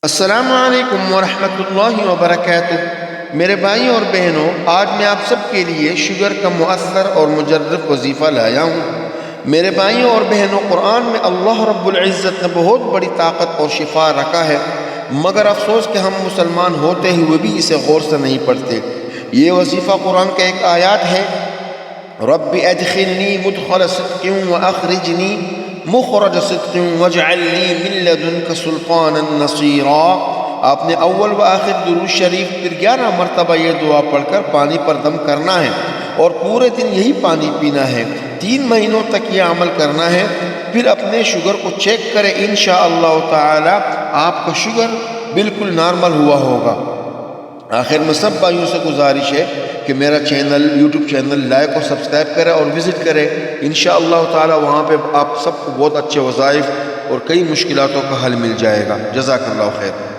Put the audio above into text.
السلام علیکم ورحمۃ اللہ وبرکاتہ۔ میرے بھائیوں اور بہنوں، آج میں آپ سب کے لیے شوگر کا مؤثر اور مجرب وظیفہ لایا ہوں۔ میرے بھائیوں اور بہنوں، قرآن میں اللہ رب العزت نے بہت بڑی طاقت اور شفا رکھا ہے، مگر افسوس کہ ہم مسلمان ہوتے ہوئے بھی اسے غور سے نہیں پڑھتے۔ یہ وظیفہ قرآن کا ایک آیات ہے، رب ادخلنی مدخل صدق واخرجنی مخرج صدق واجعل لی من لدنک سلطانا نصیرا۔ آپ نے اول و آخر درود شریف پھر 11 مرتبہ یہ دعا پڑھ کر پانی پر دم کرنا ہے اور پورے دن یہی پانی پینا ہے۔ 3 مہینوں تک یہ عمل کرنا ہے، پھر اپنے شوگر کو چیک کریں، انشاءاللہ تعالی آپ کا شوگر بالکل نارمل ہوا ہوگا۔ آخر میں سب بھائیوں سے گزارش ہے کہ میرا یوٹیوب چینل لائک اور سبسکرائب کرے اور وزٹ کرے، انشاءاللہ تعالی وہاں پہ آپ سب کو بہت اچھے وظائف اور کئی مشکلاتوں کا حل مل جائے گا۔ جزاک اللہ خیر۔